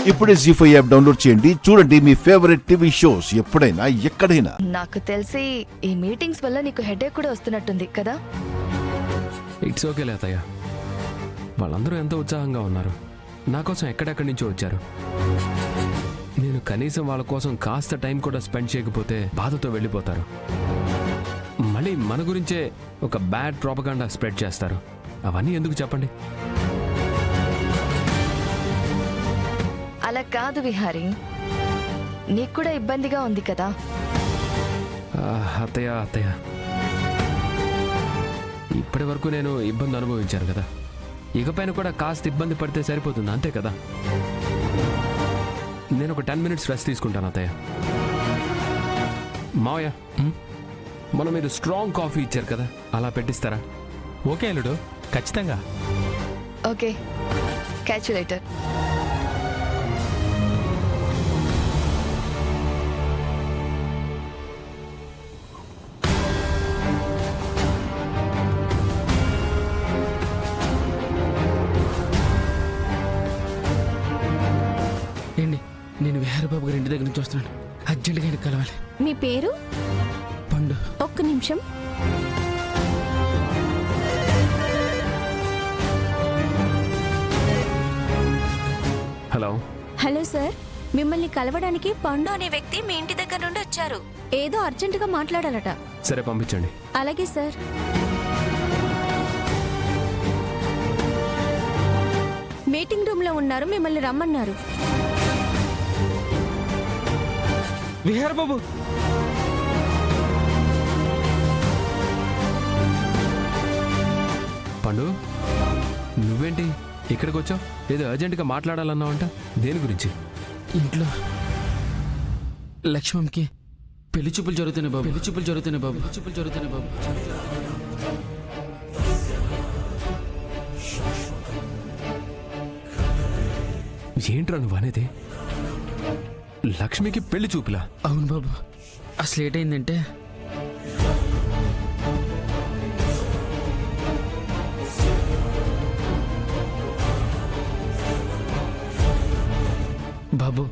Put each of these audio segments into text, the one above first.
ఇప్పుడే జీ5 app download చేయండి. చూడండి మీ ఫేవరెట్ టీవీ షోస్ ఎప్పుడైనా ఎక్కడైనా. నాకు తెలిసి ఈ మీటింగ్స్ వల్ల నీకు హెడేక్ కూడా వస్తున్నట్టుంది కదా. ఇట్స్ ఓకే లేతయ్య, వాళ్ళందరూ ఎంతో ఉత్సాహంగా ఉన్నారు. నా కోసం ఎక్కడెక్కడి నుంచో వచ్చారు. నేను కనీసం వాళ్ళ కోసం కాస్త టైం కూడా స్పెండ్ చేయకపోతే బాధతో వెళ్ళిపోతారు. మళ్ళీ మన గురించే ఒక బ్యాడ్ ప్రాపగాండా స్ప్రెడ్ చేస్తారు. అవన్నీ ఎందుకు చెప్పండి? అలా కాదు విహారీ, నీకు కూడా ఇబ్బందిగా ఉంది కదా. అత్తయ్య, ఇప్పటి వరకు నేను ఇబ్బంది అనుభవించాను కదా, ఇకపైన కూడా కాస్త ఇబ్బంది పడితే సరిపోతుంది, అంతే కదా. నేను ఒక 10 minutes రెస్ట్ తీసుకుంటాను అత్తయ్య. మావయ్య, మనం మీరు స్ట్రాంగ్ కాఫీ ఇచ్చారు కదా, అలా పెట్టిస్తారా? ఓకే అల్లుడు, ఖచ్చితంగా. Okay, catch you later. ఏండి, నేను విహారబాబు గారి ఇంటి దగ్గర నుంచి వస్తున్నాను. అర్జెంటుగా ఆయనకు కలవాలి. మీ పేరు? పండు. ఒక్క నిమిషం. హలో. హలో సార్, మిమ్మల్ని కలవడానికి పండు అనే వ్యక్తి మీ ఇంటి దగ్గర నుండి వచ్చారు. ఏదో అర్జెంటుగా మాట్లాడాలట. సరే, పంపించండి. అలాగే సార్. మీటింగ్ రూమ్ లో ఉన్నారు, మిమ్మల్ని రమ్మన్నారు. విహారబాబు, పండు, నువ్వేంటి ఇక్కడికి వచ్చావు? ఏదో అర్జెంటుగా మాట్లాడాలన్నావంట, దేని గురించి? ఇంట్లో లక్ష్మంకి పెళ్లి చూపులు జరుగుతున్నాయి బాబు. ఏంట్రా నువ్వు అనేది? లక్ష్మికి పెళ్లి చూపులా? అవును బాబు. అసలు ఏటైందంటే, బాబు,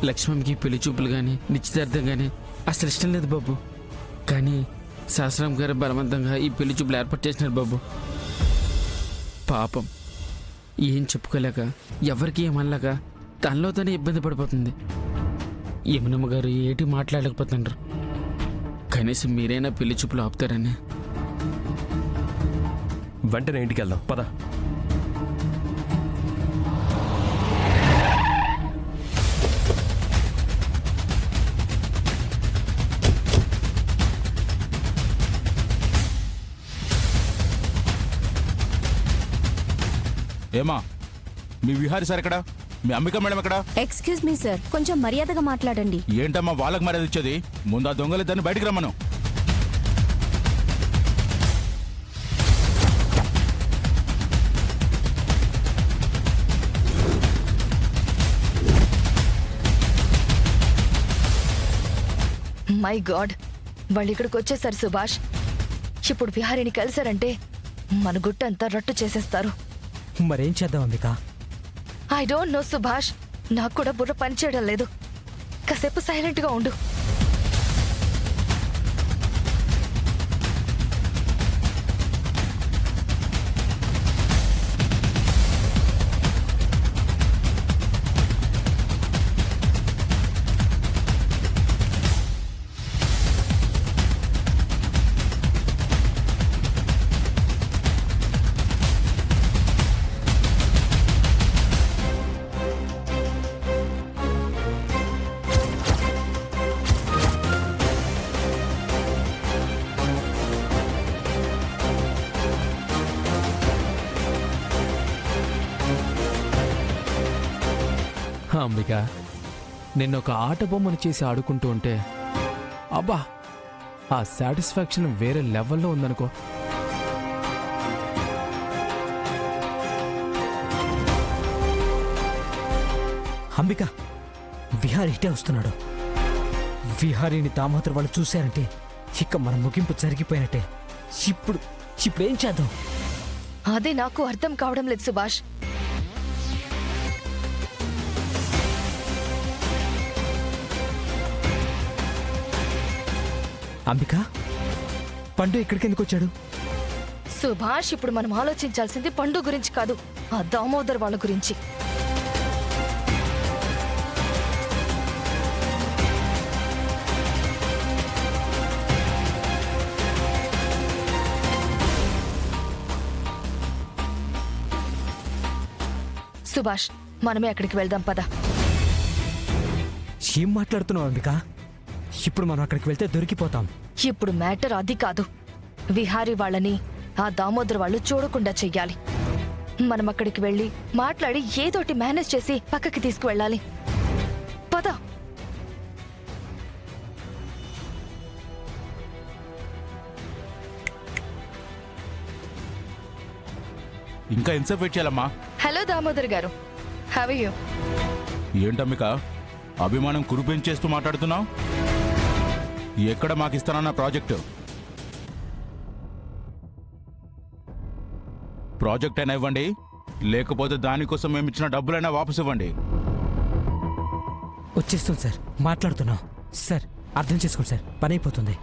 లక్ష్మంకి పెళ్లి చూపులు కానీ నిశ్చితార్థం కానీ అసలు ఇష్టం లేదు బాబు. కానీ శాస్త్రం గారు బలవంతంగా ఈ పెళ్లి చూపులు ఏర్పాటు చేసినారు బాబు. పాపం ఏం చెప్పుకోలేక, ఎవరికి ఏమనలేక తనలో తనే ఇబ్బంది పడిపోతుంది. యమునమ్మ గారు ఏటి మాట్లాడలేకపోతున్నారు. కనీసం మీరైనా పెళ్లి చూపులు ఆపుతారని. వెంటనే ఇంటికి వెళ్దాం, పద. ఏమా, మీ విహారి సార్ ఎక్కడ? మీ అంబిక మేడం ఎక్కడ? ఎక్స్క్యూజ్ మీ సార్, కొంచెం మర్యాదగా మాట్లాడండి. ఏంటమ్మా వాళ్ళకి మర్యాద ఇచ్చేది? ముందు ఆ దొంగలిద్దరిని బయటికి రమ్మను. మై గాడ్, వాళ్ళు ఇక్కడికి వచ్చేసారు సుభాష్. ఇప్పుడు విహారీని కలిసారంటే మన గుట్టంతా రట్టు చేసేస్తారు. మరేం చేద్దాం Ambika? I don't know Subhash, నాకు కూడా బుర్ర పనిచేయడం లేదు. కాసేపు సైలెంట్ గా ఉండు. అంబిక, నిన్న ఒక ఆట బొమ్మను చేసి ఆడుకుంటూ ఉంటే అబ్బా, ఆ సాటిస్ఫాక్షన్ వేరే లెవెల్లో ఉందనుకో. అంబిక, విహారీ ఇటే వస్తున్నాడు. విహారీని దామోదర్ వాళ్ళు చూశారంటే ఇక మన ముగింపు జరిగిపోయినట్టే. ఇప్పుడు ఏం చేద్దాం? అదే నాకు అర్థం కావడం లేదు సుభాష్. అంబిక పండు ఇక్కడికి ఎందుకు వచ్చాడు? సుభాష్, ఇప్పుడు మనం ఆలోచించాల్సింది పండు గురించి కాదు, ఆ దామోదర్ వాళ్ళ గురించి. సుభాష్, మనమే అక్కడికి వెళ్దాం పద. ఏం మాట్లాడుతున్నావు అంబిక? ఇప్పుడు మనం అక్కడికి వెళ్తే దొరికిపోతాం. ఇప్పుడు మ్యాటర్ అది కాదు. విహారీ వాళ్ళని ఆ దామోదర్ వాళ్ళు చూడకుండా చెయ్యాలి. మనం అక్కడికి వెళ్ళి మాట్లాడి ఏదోటి మేనేజ్ చేసి పక్కకి తీసుకువెళ్ళాలి. పద. ఇంకా ఎంతసేపు వెయిట్ చేయాలమ్మా? హలో దామోదర్ గారు, హౌ ఆర్ యు? ఏంటమ్మిక అభిమానం కురిపించేస్తూ మాట్లాడుతున్నావు? ఎక్కడ మాకిస్తానన్న ప్రాజెక్ట్ అయినా ఇవ్వండి, లేకపోతే దానికోసం మేము ఇచ్చిన డబ్బులైనా వాపసు ఇవ్వండి. వచ్చేస్తుంది సార్, మాట్లాడుతున్నాం సార్. అర్థం చేసుకోండి సార్, పని అయిపోతుంది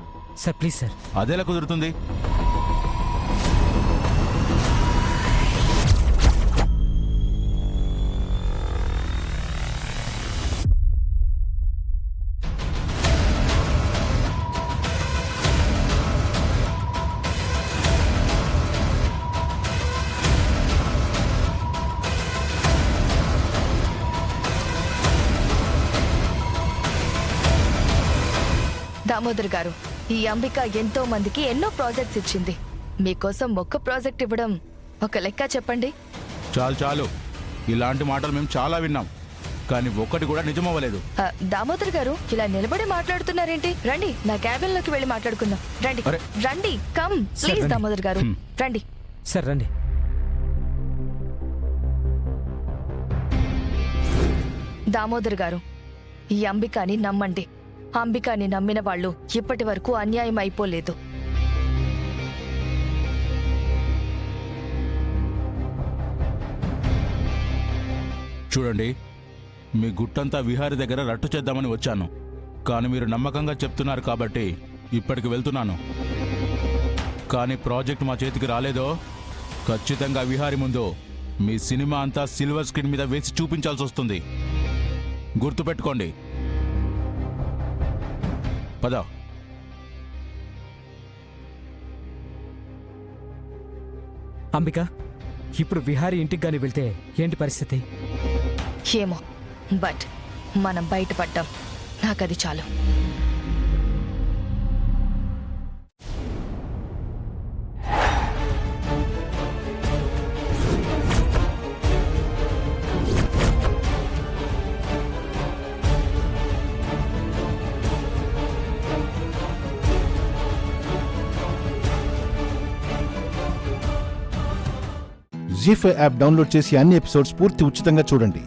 సార్. Please sir. అదేలా కుదురుతుంది? దామోదర్ గారు, ఈ అంబిక ఎంతో మందికి ఎన్నో ప్రాజెక్ట్స్ ఇచ్చింది. మీకోసం ఒక్క ప్రాజెక్ట్ ఇవ్వడం ఒక లెక్క చెప్పండి. చాలు చాలు, ఇలాంటి మాటలు మేము చాలా విన్నాం, కానీ ఒక్కటి కూడా నిజమవ్వలేదు. దామోదర్ గారు, ఇలా నిలబడి మాట్లాడుతున్నారేంటి? రండి, నా క్యాబిన్ లోకి వెళ్ళి మాట్లాడుకుందాం. రండి అరే. రండి, కమ్ ప్లీజ్. రండి. దామోదర్ గారు రండి. సార్ రండి. దామోదర్ గారు, ఈ అంబికాని నమ్మండి. అంబికాని నమ్మిన వాళ్ళు ఇప్పటి వరకు అన్యాయం అయిపోలేదు. చూడండి, మీ గుట్టంతా విహారీ దగ్గర రట్టు చేద్దామని వచ్చాను, కానీ మీరు నమ్మకంగా చెప్తున్నారు కాబట్టి ఇప్పటికి వెళ్తున్నాను. కానీ ప్రాజెక్ట్ మా చేతికి రాలేదో ఖచ్చితంగా విహారీ ముందు మీ సినిమా అంతా సిల్వర్ స్క్రీన్ మీద వేసి చూపించాల్సి వస్తుంది. గుర్తుపెట్టుకోండి. పద. అంబిక, ఇప్పుడు విహారీ ఇంటికి కానీ వెళ్తే ఏంటి పరిస్థితి? ఏమో, బట్ మనం బయటపడ్డాం. నాకది చాలు. జీ5 యాప్ డౌన్లోడ్ చేసి అన్ని ఎపిసోడ్స్ పూర్తి ఉచితంగా చూడండి.